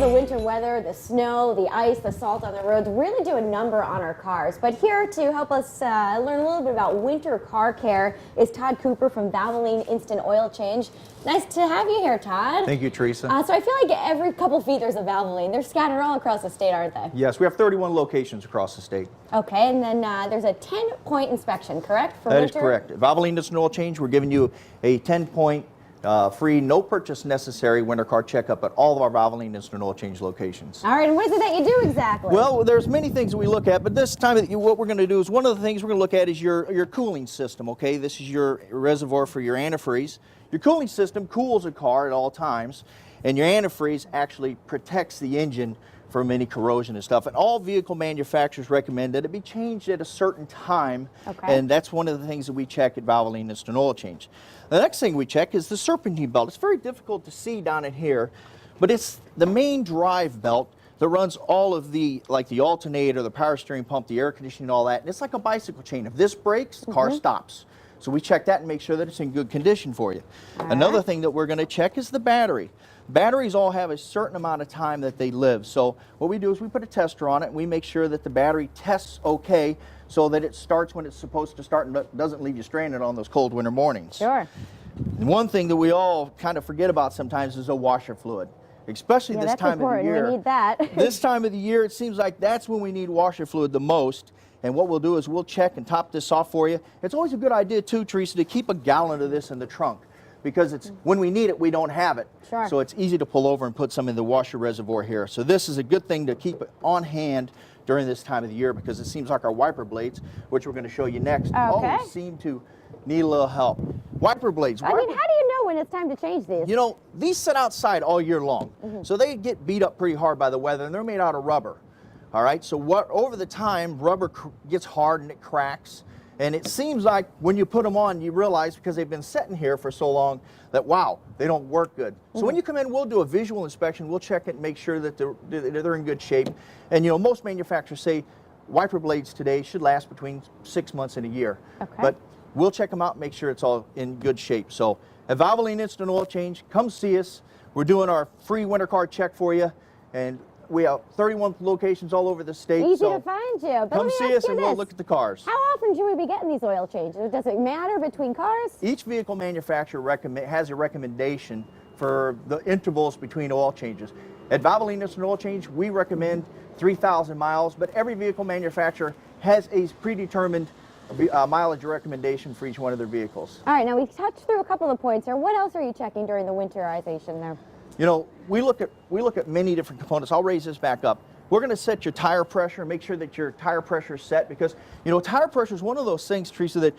the winter weather, the snow, the ice, the salt on the roads really do a number on our cars. But here to help us learn a little bit about winter car care is Todd Cooper from Valvoline Instant Oil Change. Nice to have you here, Todd. Thank you, Teresa. So I feel like every couple feet there's a Valvoline. They're scattered all across the state, aren't they? Yes, we have 31 locations across the state. Okay, and then there's a 10-point inspection, correct? For That winter? is correct. Valvoline Instant Oil Change, we're giving you a 10-point free, no purchase necessary winter car checkup at all of our Valvoline Instant Oil Change locations. All right, and what is it that you do exactly? Well, there's many things that we look at, but this time what we're going to do is one of the things we're going to look at is your cooling system, okay? This is your reservoir for your antifreeze. Your cooling system cools a car at all times, and your antifreeze actually protects the engine from any corrosion and stuff. And all vehicle manufacturers recommend that it be changed at a certain time, okay. And that's one of the things that we check at Valvoline Instant Oil Change. The next thing we check is the Serpentine Belt. It's very difficult to see down in here, but it's the main drive belt that runs all of the, like the alternator, the power steering pump, the air conditioning, all that. And it's like a bicycle chain. If this breaks, the car stops. So we check that and make sure that it's in good condition for you. Another thing that we're going to check is the battery. Batteries all have a certain amount of time that they live. So what we do is we put a tester on it and we make sure that the battery tests okay so that it starts when it's supposed to start and doesn't leave you stranded on those cold winter mornings. Sure. And one thing that we all kind of forget about sometimes is a washer fluid. Especially this time of the year. We need that. This time of the year, it seems like that's when we need washer fluid the most. And what we'll do is we'll check and top this off for you. It's always a good idea too, Teresa, to keep a gallon of this in the trunk, because it's when we need it, we don't have it. Sure. So it's easy to pull over and put some in the washer reservoir here. So this is a good thing to keep it on hand during this time of the year, because it seems like our wiper blades, which we're going to show you next, always seem to need a little help. Wiper blades. I mean, how do you know when it's time to change these? You know, these sit outside all year long, so they get beat up pretty hard by the weather, and they're made out of rubber. All right, so over the time, rubber gets hard and it cracks. And it seems like when you put them on, you realize, because they've been sitting here for so long, that, wow, they don't work good. So when you come in, we'll do a visual inspection. We'll check it and make sure that they're in good shape. And, you know, most manufacturers say wiper blades today should last between 6 months and a year. Okay. But we'll check them out and make sure it's all in good shape. So at Valvoline Instant Oil Change, come see us. We're doing our free winter car check for you. And we have 31 locations all over the state. Easy to find you. But come see us and we'll look at the cars. How often should we be getting these oil changes? Does it matter between cars? Each vehicle manufacturer has a recommendation for the intervals between oil changes. At Valvoline Instant Oil Change, we recommend 3,000 miles, but every vehicle manufacturer has a predetermined mileage recommendation for each one of their vehicles. All right, now we touched through a couple of points here. What else are you checking during the winterization there? You know, we look at many different components. I'll raise this back up. We're going to set your tire pressure and make sure that your tire pressure is set, because, you know, tire pressure is one of those things, Teresa, that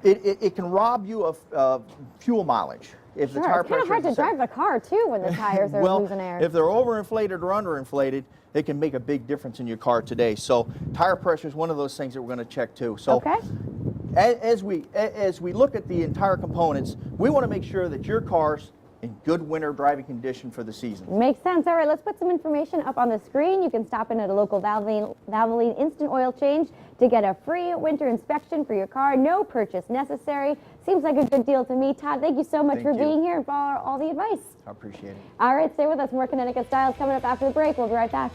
it can rob you of fuel mileage. If the tire it's kind of hard to drive the car, too, when the tires are losing air. If they're overinflated or underinflated, it can make a big difference in your car today. So tire pressure is one of those things that we're going to check, too. So as we look at the entire components, we want to make sure that your car's in good winter driving condition for the season. Makes sense. All right, let's put some information up on the screen. You can stop in at a local Valvoline Instant Oil Change to get a free winter inspection for your car. No purchase necessary. Seems like a good deal to me. Todd, thank you so much for being here and for all the advice. I appreciate it. All right, stay with us. More Connecticut Styles coming up after the break. We'll be right back.